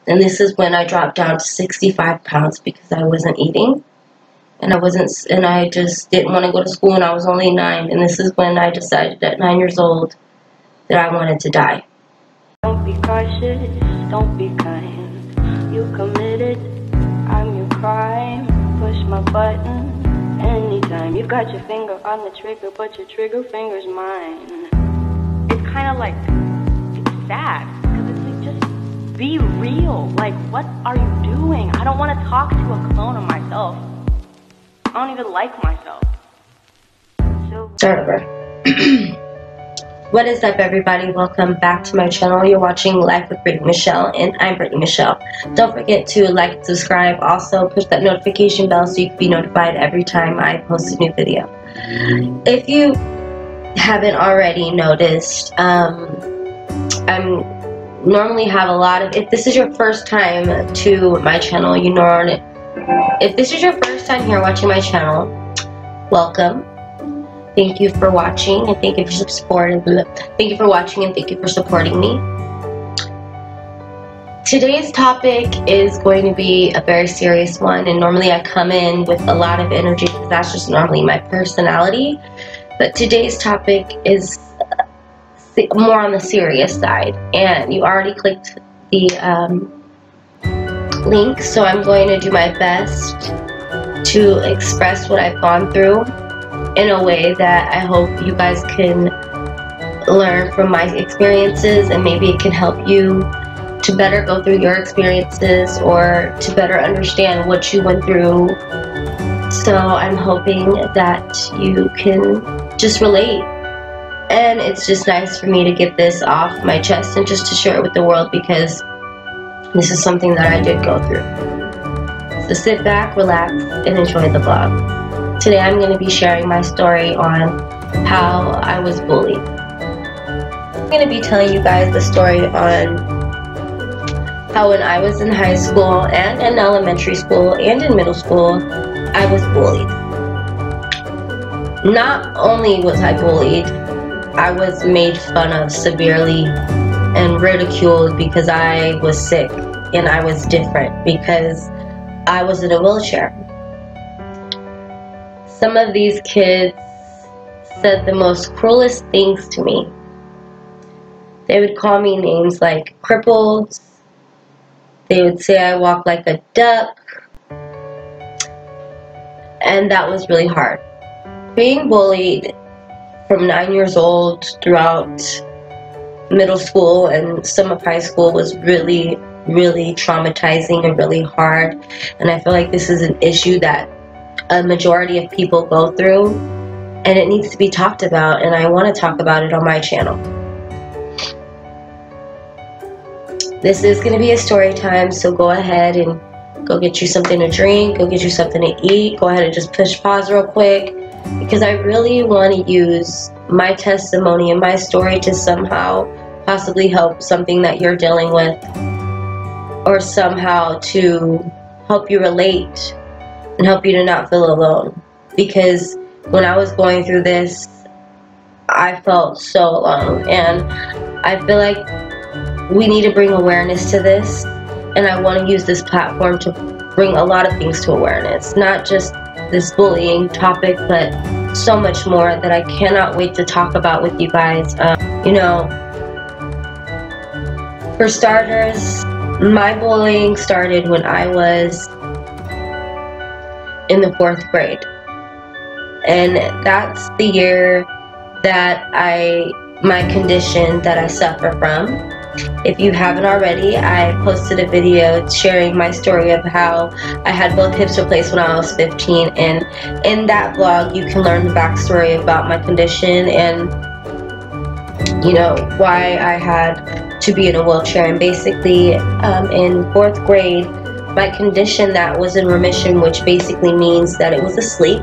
And this is when I dropped down to 65 pounds because I wasn't eating. And I just didn't want to go to school, and I was only 9. And this is when I decided at 9 years old that I wanted to die. Don't be cautious, don't be kind. You committed, I'm your crime. Push my button anytime. You got your finger on the trigger, but your trigger finger's mine. It's kind of like, it's sad, because it's like, just be real. Like, what are you doing? I don't want to talk to a clone of myself. I don't even like myself. Start over. What is up, everybody? Welcome back to my channel. You're watching Life with Brittany Michelle, and I'm Brittany Michelle. Don't forget to like and subscribe. Also, push that notification bell so you can be notified every time I post a new video. If you haven't already noticed, I'm normally have a lot of, if this is your first time to my channel, if this is your first time here watching my channel, welcome. Thank you for watching, and thank you for supporting. Thank you for watching, and thank you for supporting me. Today's topic is going to be a very serious one, and normally I come in with a lot of energy because that's just normally my personality. But today's topic is more on the serious side, and you already clicked the link, so I'm going to do my best to express what I've gone through in a way that I hope you guys can learn from my experiences, and maybe it can help you to better go through your experiences or to better understand what you went through. So I'm hoping that you can just relate, and it's just nice for me to get this off my chest and just to share it with the world, because this is something that I did go through. So sit back, relax, and enjoy the vlog. Today I'm going to be sharing my story on how I was bullied. I'm going to be telling you guys the story on how when I was in high school and in elementary school and in middle school, I was bullied. Not only was I bullied, I was made fun of severely and ridiculed because I was sick and I was different because I was in a wheelchair. Some of these kids said the most cruelest things to me. They would call me names like crippled. They would say I walk like a duck. And that was really hard. Being bullied from 9 years old throughout middle school and some of high school was really, really traumatizing and really hard. And I feel like this is an issue that a majority of people go through, and it needs to be talked about, and I want to talk about it on my channel. This is going to be a story time, so go ahead and go get you something to drink, go get you something to eat, go ahead and just push pause real quick, because I really want to use my testimony and my story to somehow possibly help something that you're dealing with, or somehow to help you relate and help you to not feel alone. Because when I was going through this, I felt so alone, and I feel like we need to bring awareness to this, and I want to use this platform to bring a lot of things to awareness, not just this bullying topic, but so much more that I cannot wait to talk about with you guys. You know, for starters, my bullying started when I was in the 4th grade, and that's the year that my condition that I suffer from. If you haven't already, I posted a video sharing my story of how I had both hips replaced when I was 15, and in that vlog you can learn the backstory about my condition and, you know, why I had to be in a wheelchair. And basically in 4th grade, my condition that was in remission, which basically means that it was asleep,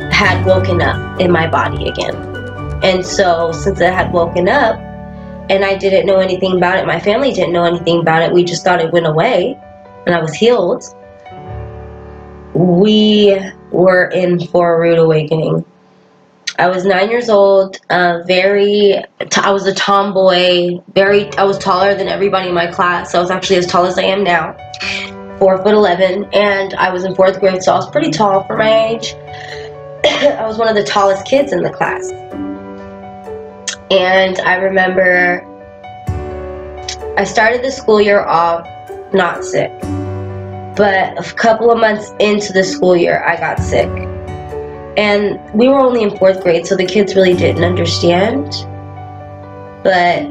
had woken up in my body again. And so since it had woken up and I didn't know anything about it, my family didn't know anything about it, we just thought it went away and I was healed, we were in for a rude awakening. I was 9 years old, I was a tomboy, I was taller than everybody in my class. I was actually as tall as I am now, 4'11", and I was in 4th grade, so I was pretty tall for my age. I was one of the tallest kids in the class. And I remember I started the school year off not sick, but a couple of months into the school year, I got sick. And we were only in 4th grade, so the kids really didn't understand. But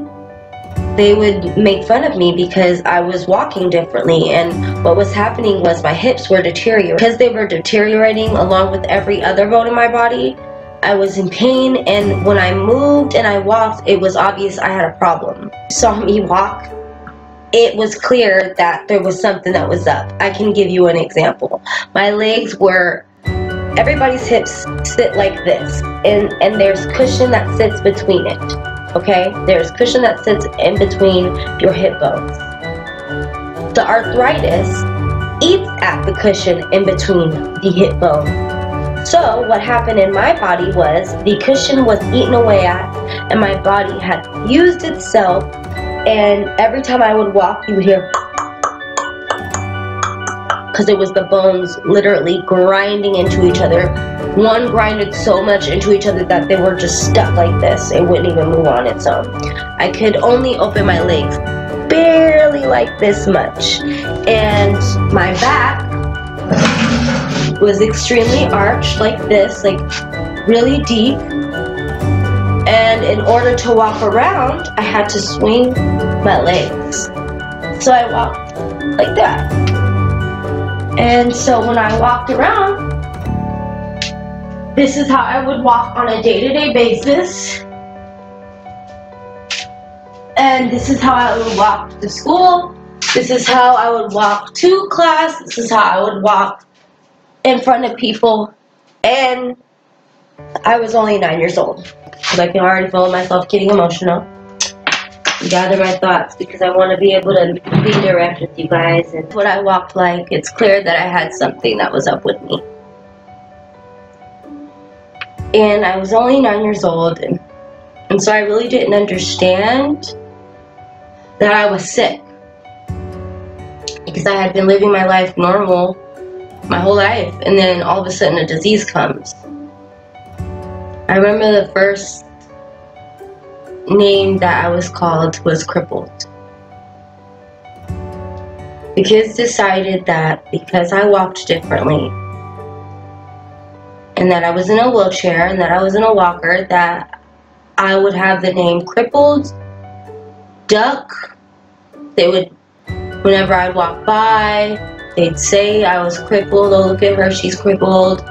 they would make fun of me because I was walking differently, and what was happening was my hips were deteriorating. Because they were deteriorating along with every other bone in my body, I was in pain, and when I moved and I walked, it was obvious I had a problem. You saw me walk, it was clear that there was something that was up. I can give you an example. My legs were, everybody's hips sit like this, and there's cushion that sits between it, okay? There's cushion that sits in between your hip bones. The arthritis eats at the cushion in between the hip bone. So what happened in my body was the cushion was eaten away at, and my body had fused itself, and every time I would walk, you would hear, because it was the bones literally grinding into each other. One grinded so much into each other that they were just stuck like this. It wouldn't even move on its own. I could only open my legs barely like this much. And my back was extremely arched like this, like really deep. And in order to walk around, I had to swing my legs. So I walked like that. And so when I walked around, this is how I would walk on a day-to-day basis. And this is how I would walk to school. This is how I would walk to class. This is how I would walk in front of people. And I was only 9 years old. So I can already feel myself getting emotional. Gather my thoughts because I want to be able to be direct with you guys. And what I walked like, it's clear that I had something that was up with me. And I was only 9 years old, and so I really didn't understand that I was sick, because I had been living my life normal my whole life, and then all of a sudden a disease comes. I remember the first name that I was called was crippled. The kids decided that because I walked differently, and that I was in a wheelchair, and that I was in a walker, that I would have the name crippled, duck. They would, whenever I'd walk by, they'd say I was crippled. Oh, look at her, she's crippled.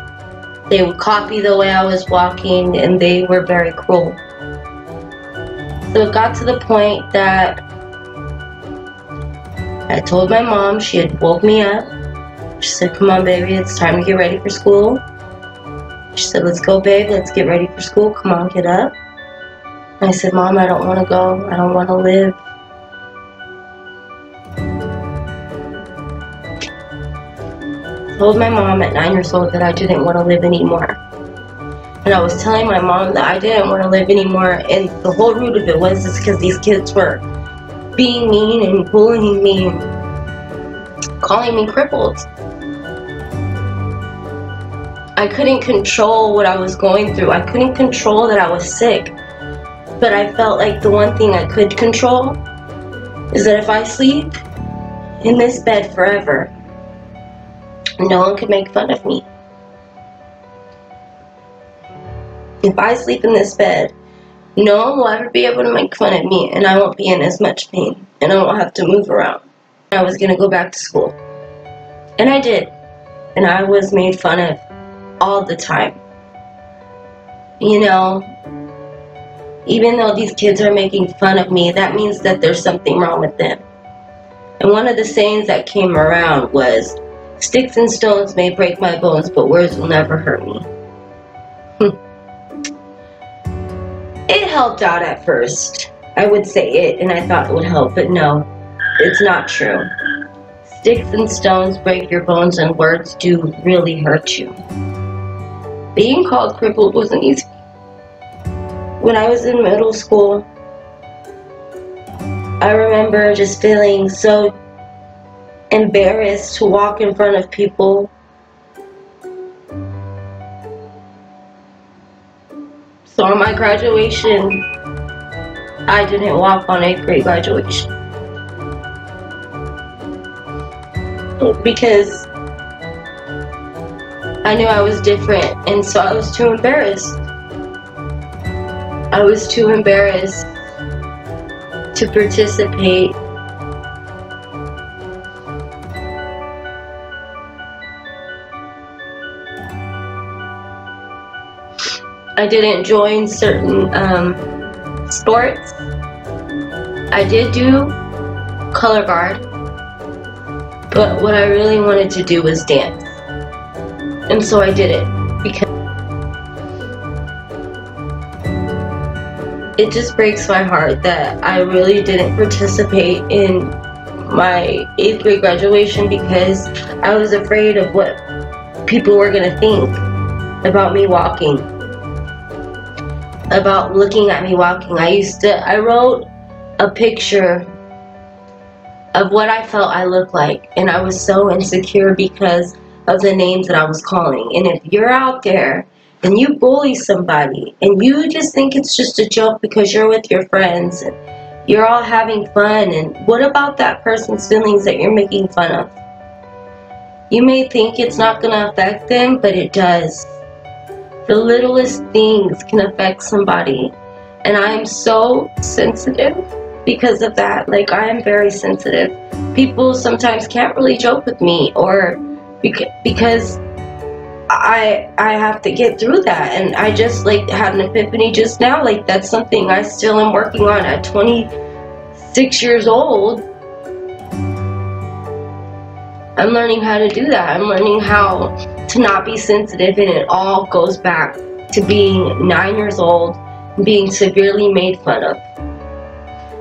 They would copy the way I was walking, and they were very cruel. So it got to the point that I told my mom. She had woke me up. She said, "Come on, baby, it's time to get ready for school." She said, "Let's go, babe, let's get ready for school. Come on, get up." And I said, "Mom, I don't want to go. I don't want to live." I told my mom at 9 years old that I didn't want to live anymore. And I was telling my mom that I didn't want to live anymore, and the whole root of it was because these kids were being mean and bullying me, calling me crippled. I couldn't control what I was going through. I couldn't control that I was sick. But I felt like the one thing I could control is that if I sleep in this bed forever, no one could make fun of me. If I sleep in this bed, no one will ever be able to make fun of me, and I won't be in as much pain, and I won't have to move around. I was going to go back to school. And I did. And I was made fun of all the time. You know, even though these kids are making fun of me, that means that there's something wrong with them. And one of the sayings that came around was, "Sticks and stones may break my bones, but words will never hurt me." It helped out at first. I would say it, and I thought it would help, but no, it's not true. Sticks and stones break your bones, and words do really hurt you. Being called crippled wasn't easy. When I was in middle school, I remember just feeling so embarrassed to walk in front of people. So on my graduation, I didn't walk on 8th grade graduation. Because I knew I was different, and so I was too embarrassed. I was too embarrassed to participate. I didn't join certain sports. I did do color guard, but what I really wanted to do was dance. And so I did it because it just breaks my heart that I really didn't participate in my 8th grade graduation because I was afraid of what people were going to think about me walking, about looking at me walking. I wrote a picture of what I felt I looked like, and I was so insecure because of the names that I was calling. And if you're out there and you bully somebody and you just think it's just a joke because you're with your friends and you're all having fun, and what about that person's feelings that you're making fun of? You may think it's not going to affect them, but it does. The littlest things can affect somebody, and I am so sensitive because of that. Like, I am very sensitive. People sometimes can't really joke with me, or because I have to get through that. And I just had an epiphany just now. Like, that's something I still am working on at 26 years old. I'm learning how to do that. I'm learning how to not be sensitive, and it all goes back to being 9 years old and being severely made fun of.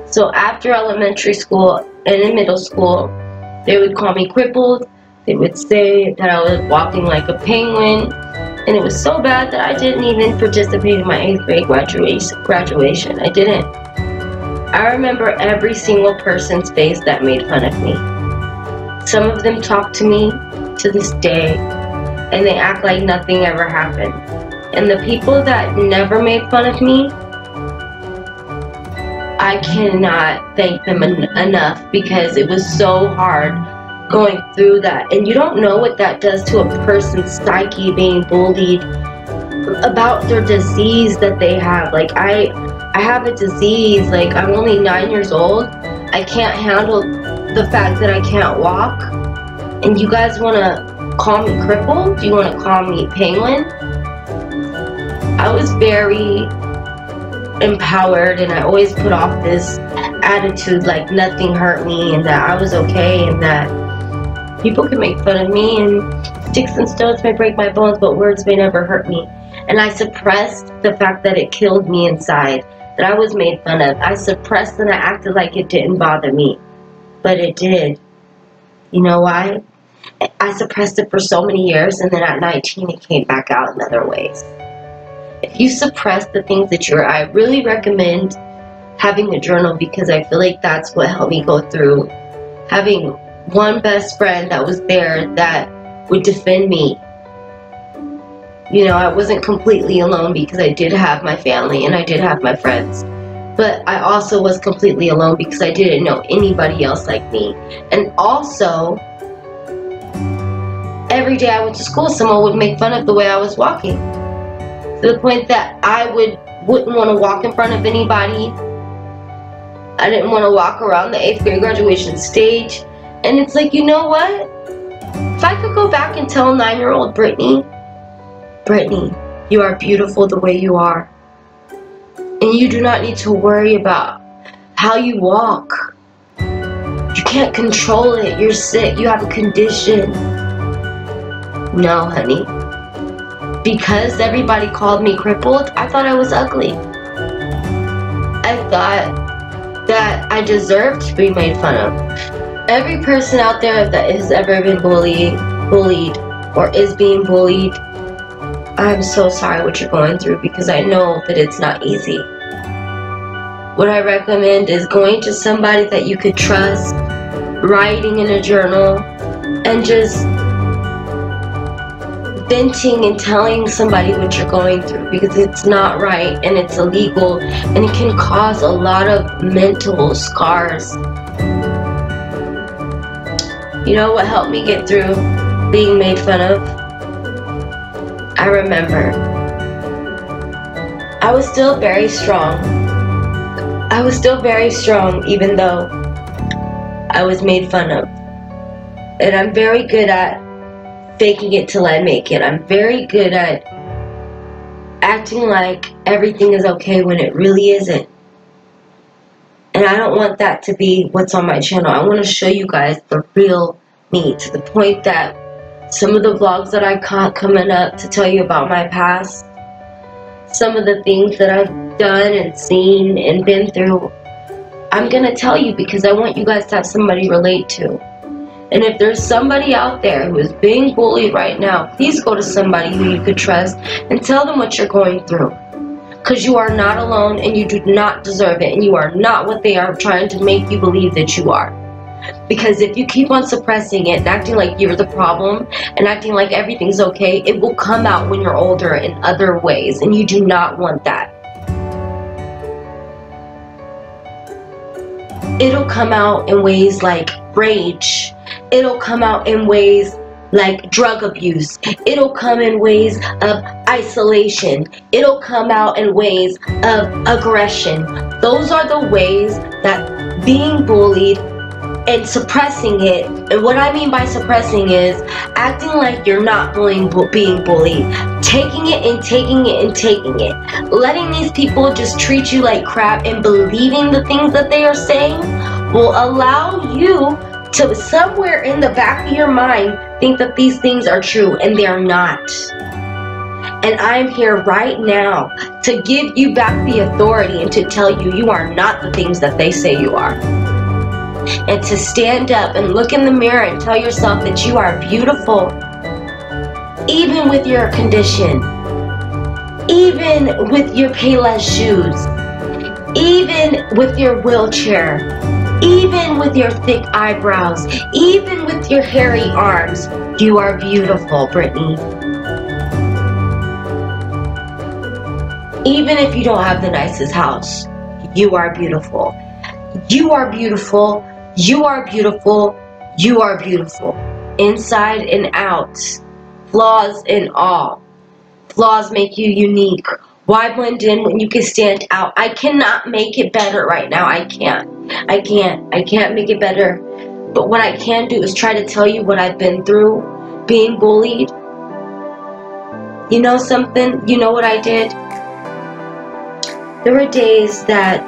So after elementary school and in middle school, they would call me crippled. They would say that I was walking like a penguin, and it was so bad that I didn't even participate in my 8th grade graduation. I didn't. I remember every single person's face that made fun of me. Some of them talk to me to this day, and they act like nothing ever happened. And the people that never made fun of me, I cannot thank them enough, because it was so hard going through that. And you don't know what that does to a person's psyche, being bullied about their disease that they have. Like, I have a disease. Like, I'm only 9 years old. I can't handle the fact that I can't walk, and you guys want to call me crippled? You want to call me penguin? I was very empowered, and I always put off this attitude like nothing hurt me, and that I was okay, and that people can make fun of me, and sticks and stones may break my bones, but words may never hurt me. And I suppressed the fact that it killed me inside, that I was made fun of. I suppressed, and I acted like it didn't bother me, but it did. You know why? I suppressed it for so many years, and then at 19 it came back out in other ways. If you suppress the things that I really recommend having a journal, because I feel like that's what helped me go through. Having one best friend that was there that would defend me. You know, I wasn't completely alone, because I did have my family and I did have my friends. But I also was completely alone because I didn't know anybody else like me. And also, every day I went to school, someone would make fun of the way I was walking. To the point that I wouldn't want to walk in front of anybody. I didn't want to walk around the 8th grade graduation stage. And it's like, you know what? If I could go back and tell 9-year-old Brittany, you are beautiful the way you are. And you do not need to worry about how you walk. You can't control it. You're sick. You have a condition. No, honey. Because everybody called me crippled, I thought I was ugly. I thought that I deserved to be made fun of. Every person out there that has ever been bullied or is being bullied, I'm so sorry what you're going through, because I know that it's not easy. What I recommend is going to somebody that you could trust, writing in a journal, and just venting and telling somebody what you're going through, because it's not right and it's illegal and it can cause a lot of mental scars. You know what helped me get through being made fun of? I remember I was still very strong. I was still very strong even though I was made fun of. And I'm very good at faking it till I make it. I'm very good at acting like everything is okay when it really isn't. And I don't want that to be what's on my channel. I want to show you guys the real me, to the point that some of the vlogs that I caught coming up to tell you about my past, some of the things that I've done and seen and been through, I'm going to tell you because I want you guys to have somebody relate to. And if there's somebody out there who is being bullied right now, please go to somebody who you could trust and tell them what you're going through. Because you are not alone and you do not deserve it. And you are not what they are trying to make you believe that you are. Because if you keep on suppressing it and acting like you're the problem and acting like everything's okay, it will come out when you're older in other ways. And you do not want that. It'll come out in ways like rage. It'll come out in ways like drug abuse. It'll come in ways of isolation. It'll come out in ways of aggression. Those are the ways that being bullied and suppressing it, and what I mean by suppressing is acting like you're not being bullied, taking it and taking it and taking it, letting these people just treat you like crap and believing the things that they are saying will allow you to somewhere in the back of your mind think that these things are true, and they are not. And I'm here right now to give you back the authority and to tell you you are not the things that they say you are. And to stand up and look in the mirror and tell yourself that you are beautiful, even with your condition, even with your Payless shoes, even with your wheelchair, even with your thick eyebrows, even with your hairy arms. You are beautiful, Brittany. Even if you don't have the nicest house, you are beautiful. You are beautiful. You are beautiful. You are beautiful. Inside and out. Flaws and all. Flaws make you unique. Why blend in when you can stand out? I cannot make it better right now. I can't. I can't make it better. But what I can do is try to tell you what I've been through. Being bullied. You know something? You know what I did? There were days that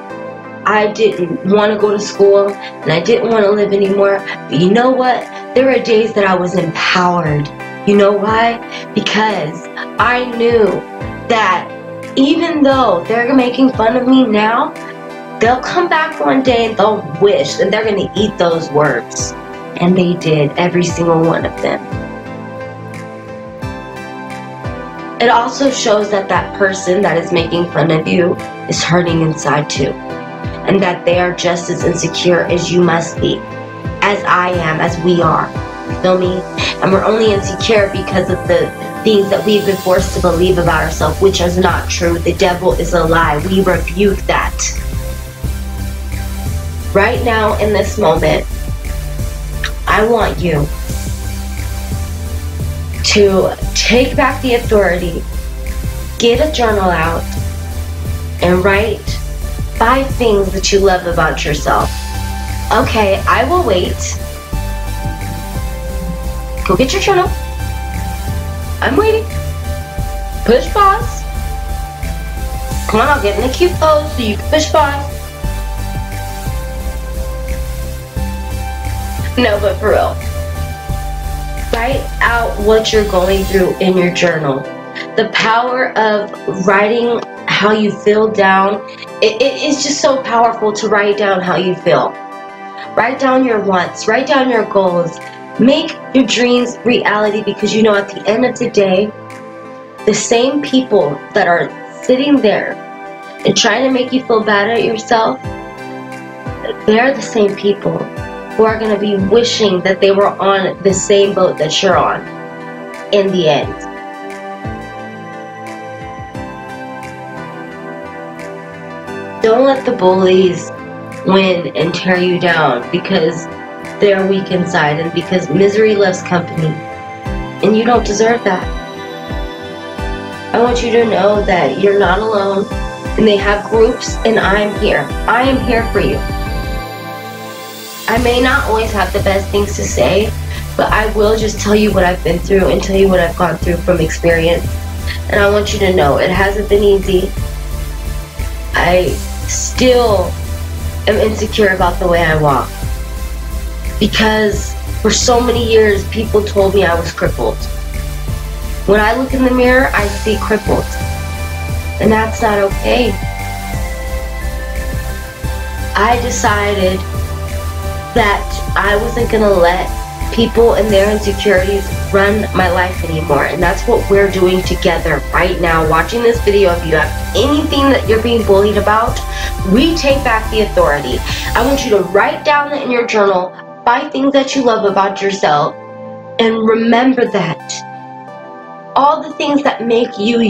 I didn't want to go to school and I didn't want to live anymore. But you know what? There were days that I was empowered. You know why? Because I knew that even though they're making fun of me now, they'll come back one day and they'll wish that they're going to eat those words. And they did, every single one of them. It also shows that that person that is making fun of you is hurting inside too. And that they are just as insecure as you must be, as I am, as we are. You feel me? And we're only insecure because of the things that we've been forced to believe about ourselves, which is not true. The devil is a lie. We rebuke that. Right now, in this moment, I want you to take back the authority, get a journal out, and write 5 things that you love about yourself. Okay, I will wait. Go get your journal. I'm waiting. Push pause. Come on, I'll get in a cute pose so you can push pause. No, but for real. Write out what you're going through in your journal. The power of writing how you feel down. It is just so powerful to write down how you feel. Write down your wants. Write down your goals. Make your dreams reality, because you know at the end of the day, the same people that are sitting there and trying to make you feel bad at yourself, they're the same people who are going to be wishing that they were on the same boat that you're on in the end. Don't let the bullies win and tear you down because they're weak inside and because misery loves company, and you don't deserve that. I want you to know that you're not alone, and they have groups, and I'm here. I am here for you. I may not always have the best things to say, but I will just tell you what I've been through and tell you what I've gone through from experience. And I want you to know it hasn't been easy. I still am insecure about the way I walk, because for so many years people told me I was crippled. When I look in the mirror, I see crippled, and that's not okay. I decided that I wasn't gonna let people and their insecurities run my life anymore, and that's what we're doing together right now. Watching this video, if you have anything that you're being bullied about, we take back the authority. I want you to write down in your journal 5 things that you love about yourself, and remember that all the things that make you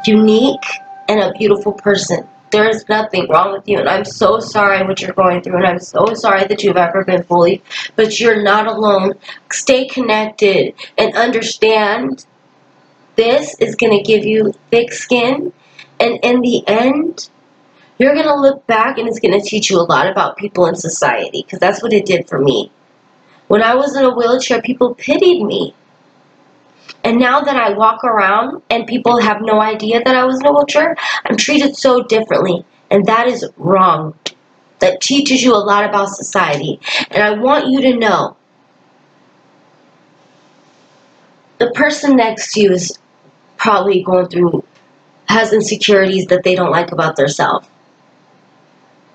unique and a beautiful person. There is nothing wrong with you, and I'm so sorry what you're going through, and I'm so sorry that you've ever been bullied, but you're not alone. Stay connected and understand this is going to give you thick skin, and in the end, you're going to look back and it's going to teach you a lot about people in society, because that's what it did for me. When I was in a wheelchair, people pitied me. And now that I walk around and people have no idea that I was in a wheelchair, I'm treated so differently. And that is wrong. That teaches you a lot about society. And I want you to know, the person next to you is probably going through, has insecurities that they don't like about themselves.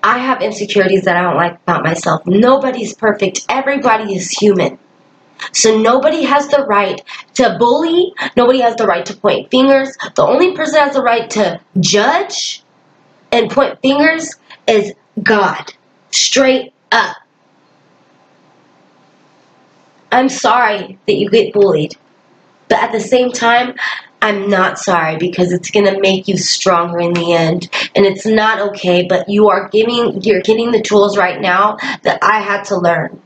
I have insecurities that I don't like about myself. Nobody's perfect. Everybody is human. So nobody has the right to bully. Nobody has the right to point fingers. The only person that has the right to judge and point fingers is God. Straight up. I'm sorry that you get bullied. But at the same time, I'm not sorry, because it's going to make you stronger in the end. And it's not okay, but you're getting the tools right now that I had to learn.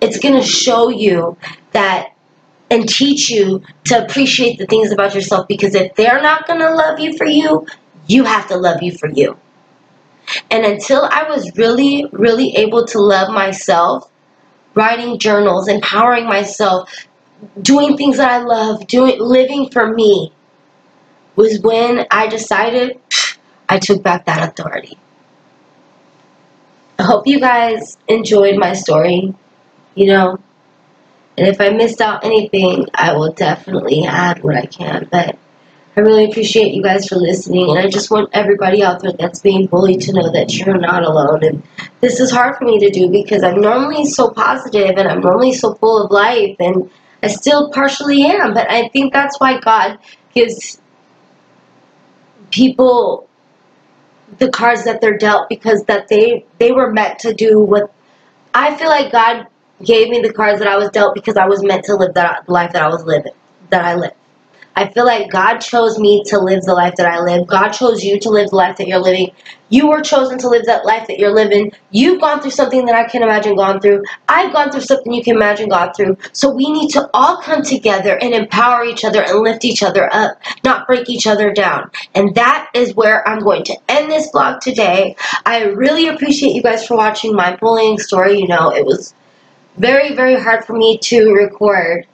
It's going to show you that and teach you to appreciate the things about yourself, because if they're not going to love you for you, you have to love you for you. And until I was really, really able to love myself, writing journals, empowering myself, doing things that I love, living for me, was when I decided I took back that authority. I hope you guys enjoyed my story. You know, and if I missed out anything, I will definitely add what I can. But I really appreciate you guys for listening, and I just want everybody out there that's being bullied to know that you're not alone. And this is hard for me to do, because I'm normally so positive and I'm normally so full of life, and I still partially am. But I think that's why God gives people the cards that they're dealt, because that they were meant to do what I feel like God gave me the cards that I was dealt, because I was meant to live that life that I live. I feel like God chose me to live the life that I live. God chose you to live the life that you're living. You were chosen to live that life that you're living. You've gone through something that I can imagine gone through. I've gone through something you can imagine gone through. So we need to all come together and empower each other and lift each other up, not break each other down. And that is where I'm going to end this vlog today. I really appreciate you guys for watching my bullying story. You know, it was very, very hard for me to record,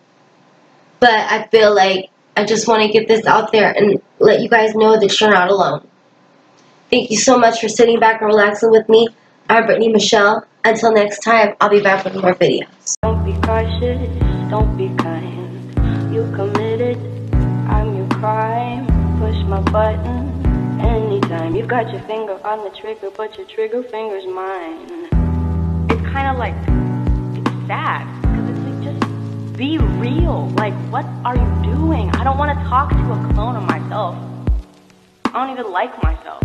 but I feel like I just want to get this out there and let you guys know that you're not alone. Thank you so much for sitting back and relaxing with me. I'm Brittany Michelle. Until next time, I'll be back with more videos. Don't be cautious, don't be kind. You committed, I'm your crime. Push my button anytime. You got your finger on the trigger, but your trigger finger's mine. It's kind of like, it's sad, because it's like just Be real. Like, what are you doing? I don't want to talk to a clone of myself. I don't even like myself.